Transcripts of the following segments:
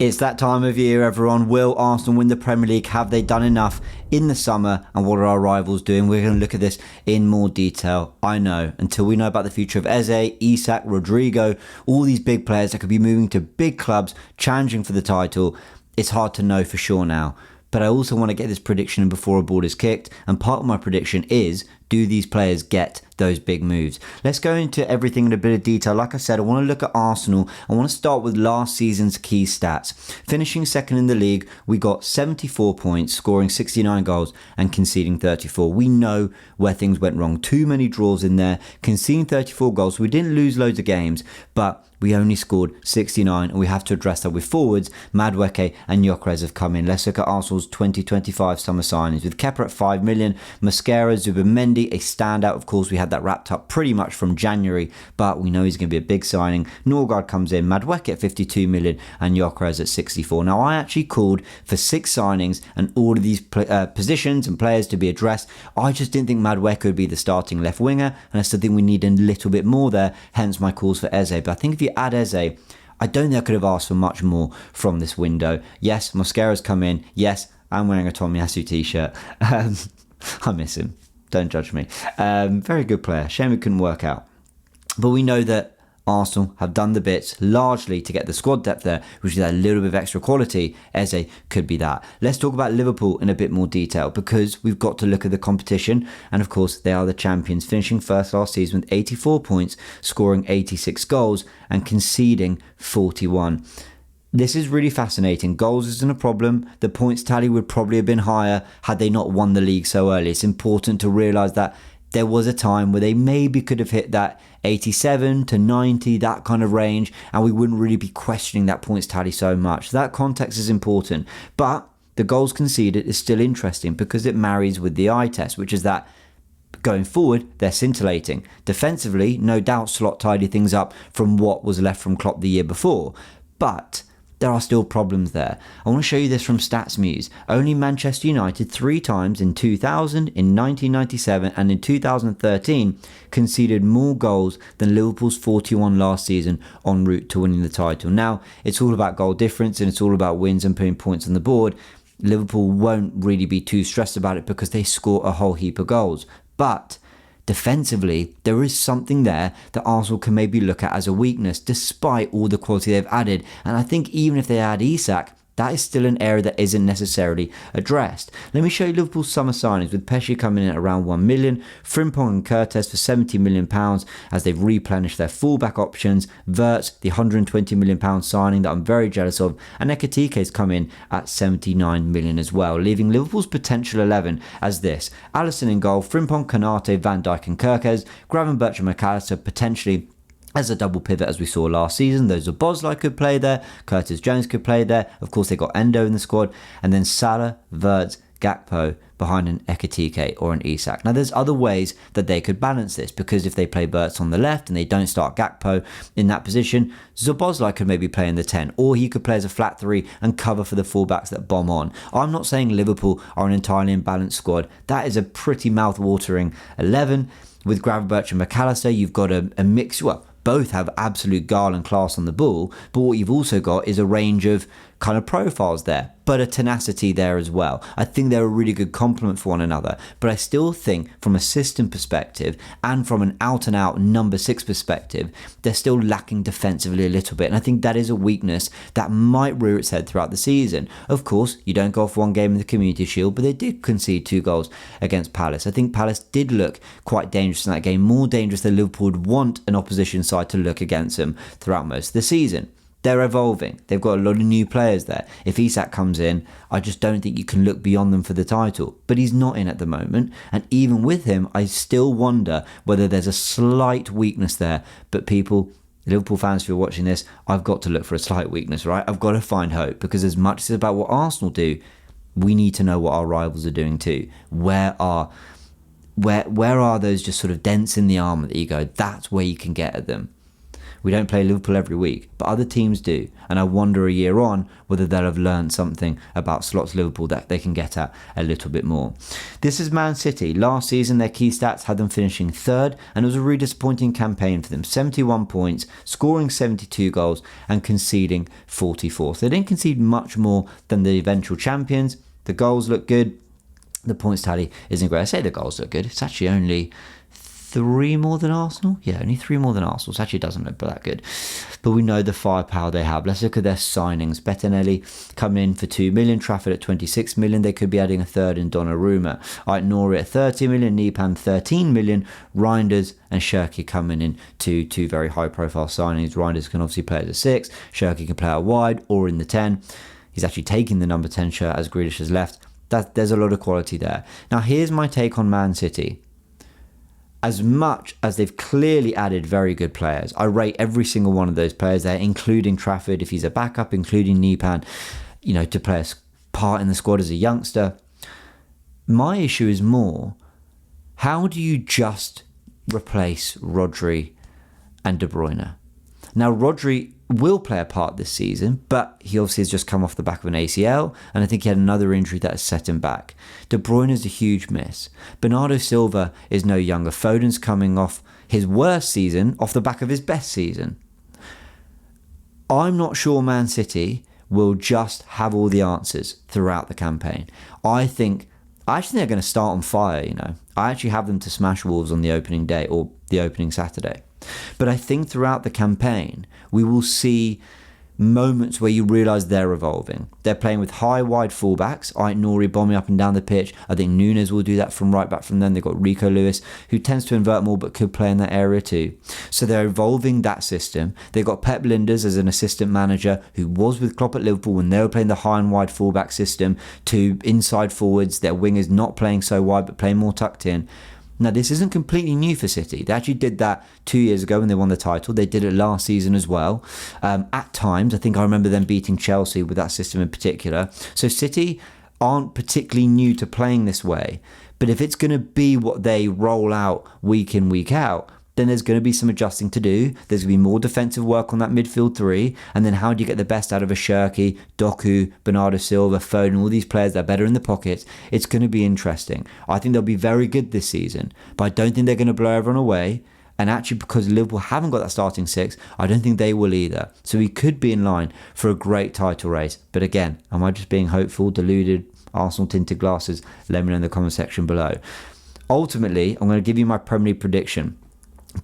It's that time of year, everyone. Will Arsenal win the Premier League? Have they done enough in the summer? And what are our rivals doing? We're going to look at this in more detail. I know, until we know about the future of Eze, Isak, Rodrigo, all these big players that could be moving to big clubs, challenging for the title, it's hard to know for sure now. But I also want to get this prediction in before a ball is kicked. And part of my prediction is, do these players get those big moves? Let's go into everything in a bit of detail. Like I said, I want to look at Arsenal. I want to start with last season's key stats. Finishing second in the league, we got 74 points, scoring 69 goals and conceding 34. We know where things went wrong. Too many draws in there, conceding 34 goals. We didn't lose loads of games, but we only scored 69, and we have to address that with forwards. Madueke and Gyökeres have come in. Let's look at Arsenal's 2025 summer signings. With Kepa at 5 million, Mascara, Zubimendi, a standout. Of course, we had that wrapped up pretty much from January, but we know he's going to be a big signing. Norgard comes in, Madueke at 52 million, and Gyökeres at 64. Now, I actually called for 6 signings and all of these positions and players to be addressed. I just didn't think Madueke would be the starting left winger, and I still think we need a little bit more there, hence my calls for Eze. But I think if you add Eze, I don't think I could have asked for much more from this window. Yes, Mosquera's come in. Yes, I'm wearing a Tomiyasu t-shirt. I miss him. Don't judge me. Very good player. Shame it couldn't work out. But we know that Arsenal have done the bits largely to get the squad depth there, which is a little bit of extra quality. Eze could be that. Let's talk about Liverpool in a bit more detail, because we've got to look at the competition. And of course, they are the champions, finishing first last season with 84 points, scoring 86 goals and conceding 41. This is really fascinating. Goals isn't a problem. The points tally would probably have been higher had they not won the league so early. It's important to realise that there was a time where they maybe could have hit that 87 to 90, that kind of range, and we wouldn't really be questioning that points tally so much. That context is important. But the goals conceded is still interesting because it marries with the eye test, which is that going forward, they're scintillating. Defensively, no doubt Slot tidied things up from what was left from Klopp the year before. But there are still problems there. I want to show you this from StatsMuse. Only Manchester United 3 times in 2000, in 1997 and in 2013 conceded more goals than Liverpool's 41 last season en route to winning the title. Now, it's all about goal difference and it's all about wins and putting points on the board. Liverpool won't really be too stressed about it because they score a whole heap of goals. But defensively, there is something there that Arsenal can maybe look at as a weakness, despite all the quality they've added. And I think even if they add Isak, that is still an area that isn't necessarily addressed. Let me show you Liverpool's summer signings, with Pesci coming in at around 1 million, Frimpong and Curtis for £70 million as they've replenished their fullback options, Wirtz, the £120 million signing that I'm very jealous of, and Ekitike's come in at £79 million as well, leaving Liverpool's potential 11 as this: Alisson in goal, Frimpong, Konate, Van Dijk and Kirkes, Gravenberch and McAllister potentially as a double pivot as we saw last season. Those are Bosley could play there, Curtis Jones could play there, of course they got Endo in the squad, and then Salah, Wirtz, Gakpo behind an Ekitike or an Isak. Now there's other ways that they could balance this, because if they play Wirtz on the left and they don't start Gakpo in that position, Szoboszlai could maybe play in the 10, or he could play as a flat 3 and cover for the fullbacks that bomb on. I'm not saying Liverpool are an entirely imbalanced squad. That is a pretty mouth-watering 11. With Gravenberch and McAllister, you've got a mix. Well, both have absolute guile and class on the ball, but what you've also got is a range of kind of profiles there, but a tenacity there as well. I think they're a really good complement for one another, but I still think from a system perspective and from an out-and-out number 6 perspective, they're still lacking defensively a little bit, and I think that is a weakness that might rear its head throughout the season. Of course, you don't go off one game in the Community Shield, but they did concede 2 goals against Palace. I think Palace did look quite dangerous in that game, more dangerous than Liverpool would want an opposition side to look against them throughout most of the season. They're evolving. They've got a lot of new players there. If Isak comes in, I just don't think you can look beyond them for the title. But he's not in at the moment. And even with him, I still wonder whether there's a slight weakness there. But people, Liverpool fans, if you're watching this, I've got to look for a slight weakness, right? I've got to find hope. Because as much as it's about what Arsenal do, we need to know what our rivals are doing too. Where are those just sort of dents in the armour that you go, that's where you can get at them? We don't play Liverpool every week, but other teams do. And I wonder a year on whether they'll have learned something about slots Liverpool that they can get at a little bit more. This is Man City. Last season, their key stats had them finishing third, and it was a really disappointing campaign for them. 71 points, scoring 72 goals, and conceding 44. So they didn't concede much more than the eventual champions. The goals look good. The points tally isn't great. I say the goals look good. It's actually only 3 more than Arsenal. Yeah, only 3 more than Arsenal. So it actually doesn't look that good. But we know the firepower they have. Let's look at their signings. Bettinelli coming in for 2 million. Trafford at 26 million. They could be adding a third in Donnarumma. Nouri at 30 million. Nepan 13 million. Reinders and Shirky coming in to 2 very high profile signings. Reinders can obviously play as a 6. Shirky can play out wide or in the 10. He's actually taking the number 10 shirt as Grealish has left. There's a lot of quality there. Now, here's my take on Man City. As much as they've clearly added very good players, I rate every single one of those players there, including Trafford, if he's a backup, including Nepan, to play a part in the squad as a youngster. My issue is more, how do you just replace Rodri and De Bruyne? Now, Rodri will play a part this season, but he obviously has just come off the back of an ACL, and I think he had another injury that has set him back. De Bruyne is a huge miss. Bernardo Silva is no younger. Foden's coming off his worst season off the back of his best season. I'm not sure Man City will just have all the answers throughout the campaign. I actually think they're going to start on fire, I actually have them to smash Wolves on the opening day or the opening Saturday. But I think throughout the campaign, we will see moments where you realise they're evolving. They're playing with high, wide fullbacks. Nouri bombing up and down the pitch. I think Nunes will do that from right back from them. They've got Rico Lewis, who tends to invert more but could play in that area too. So they're evolving that system. They've got Pep Lijnders as an assistant manager who was with Klopp at Liverpool when they were playing the high and wide fullback system to inside forwards. Their wingers not playing so wide but playing more tucked in. Now, this isn't completely new for City. They actually did that 2 years ago when they won the title. They did it last season as well. At times, I think I remember them beating Chelsea with that system in particular. So City aren't particularly new to playing this way. But if it's going to be what they roll out week in, week out, then there's going to be some adjusting to do. There's going to be more defensive work on that midfield 3. And then how do you get the best out of a Shirky, Doku, Bernardo Silva, Foden, all these players that are better in the pockets? It's going to be interesting. I think they'll be very good this season, but I don't think they're going to blow everyone away. And actually, because Liverpool haven't got that starting 6, I don't think they will either. So we could be in line for a great title race. But again, am I just being hopeful, deluded, Arsenal tinted glasses? Let me know in the comment section below. Ultimately, I'm going to give you my Premier League prediction.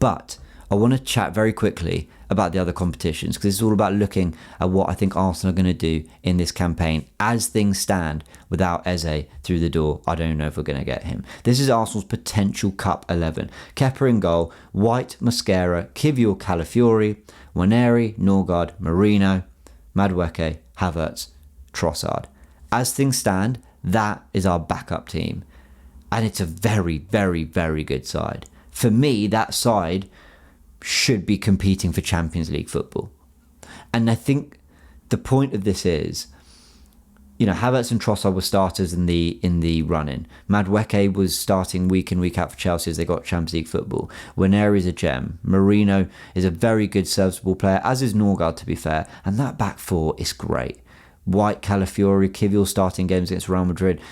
But I want to chat very quickly about the other competitions, because it's all about looking at what I think Arsenal are going to do in this campaign as things stand without Eze through the door. I don't know if we're going to get him. This is Arsenal's potential Cup 11. Kepa in goal, White, Mosquera, Kivior, Calafiori, Waneri, Norgard, Marino, Madueke, Havertz, Trossard. As things stand, that is our backup team. And it's a very, very, very good side. For me, that side should be competing for Champions League football. And I think the point of this is, Havertz and Trossard were starters in the run-in. Madueke was starting week in, week out for Chelsea as they got Champions League football. Waneri is a gem. Marino is a very good serviceable player, as is Norgard, to be fair. And that back 4 is great. White, Calafiori, Kivior starting games against Real Madrid.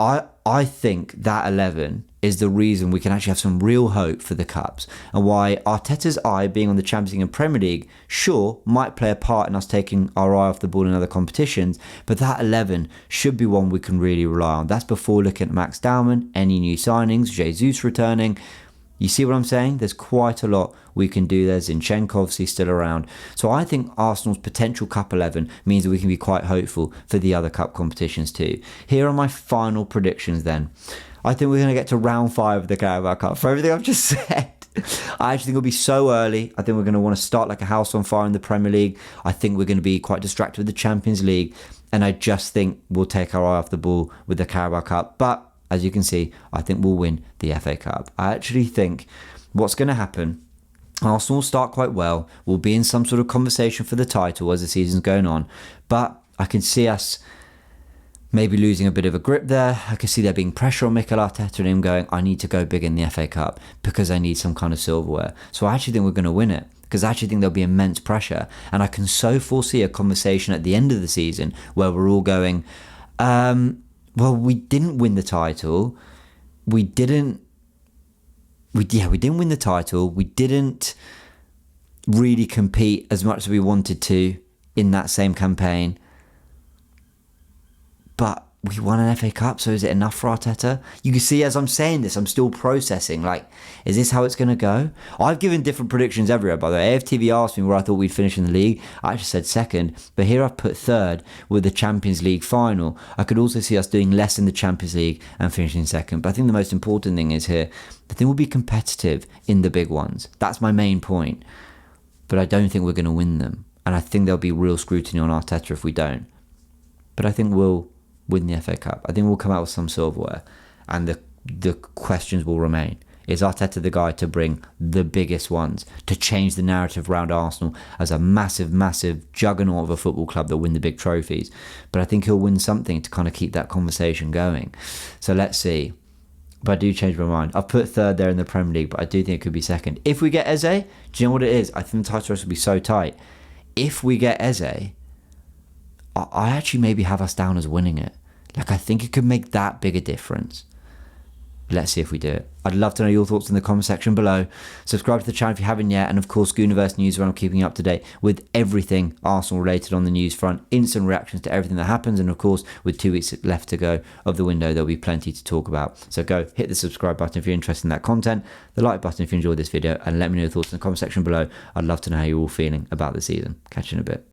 I think that 11 is the reason we can actually have some real hope for the Cups, and why Arteta's eye being on the Champions League and Premier League, sure, might play a part in us taking our eye off the ball in other competitions, but that 11 should be one we can really rely on. That's before looking at Max Dowman, any new signings, Jesus returning. You see what I'm saying? There's quite a lot we can do there. Zinchenko obviously still around. So I think Arsenal's potential Cup 11 means that we can be quite hopeful for the other Cup competitions too. Here are my final predictions then. I think we're going to get to round 5 of the Carabao Cup. For everything I've just said, I actually think it'll be so early. I think we're going to want to start like a house on fire in the Premier League. I think we're going to be quite distracted with the Champions League. And I just think we'll take our eye off the ball with the Carabao Cup. But as you can see, I think we'll win the FA Cup. I actually think what's going to happen, Arsenal will start quite well. We'll be in some sort of conversation for the title as the season's going on. But I can see us maybe losing a bit of a grip there. I can see there being pressure on Mikel Arteta and him going, I need to go big in the FA Cup because I need some kind of silverware. So I actually think we're going to win it. because I actually think there'll be immense pressure. And I can so foresee a conversation at the end of the season where we're all going, well, we didn't win the title. We didn't win the title. We didn't really compete as much as we wanted to in that same campaign. But we won an FA Cup, so is it enough for Arteta? You can see as I'm saying this, I'm still processing, like, is this how it's going to go? I've given different predictions everywhere, by the way. AFTV asked me where I thought we'd finish in the league. I actually said second, but here I've put third with the Champions League final. I could also see us doing less in the Champions League and finishing second. But I think the most important thing is here, I think we'll be competitive in the big ones. That's my main point. But I don't think we're going to win them. And I think there'll be real scrutiny on Arteta if we don't. But I think we'll win the FA Cup. I think we'll come out with some silverware, and the questions will remain. Is Arteta the guy to bring the biggest ones, to change the narrative around Arsenal as a massive, massive juggernaut of a football club that win the big trophies? But I think he'll win something to kind of keep that conversation going. So let's see. But I do change my mind. I've put third there in the Premier League, but I do think it could be second. If we get Eze, do you know what it is? I think the title race will be so tight. If we get Eze, I actually maybe have us down as winning it. Like, I think it could make that big a difference. Let's see if we do it. I'd love to know your thoughts in the comment section below. Subscribe to the channel if you haven't yet. And of course, Goonerverse News, where I'm keeping you up to date with everything Arsenal related on the news front. Instant reactions to everything that happens. And of course, with 2 weeks left to go of the window, there'll be plenty to talk about. So go hit the subscribe button if you're interested in that content. The like button if you enjoyed this video. And let me know your thoughts in the comment section below. I'd love to know how you're all feeling about the season. Catch you in a bit.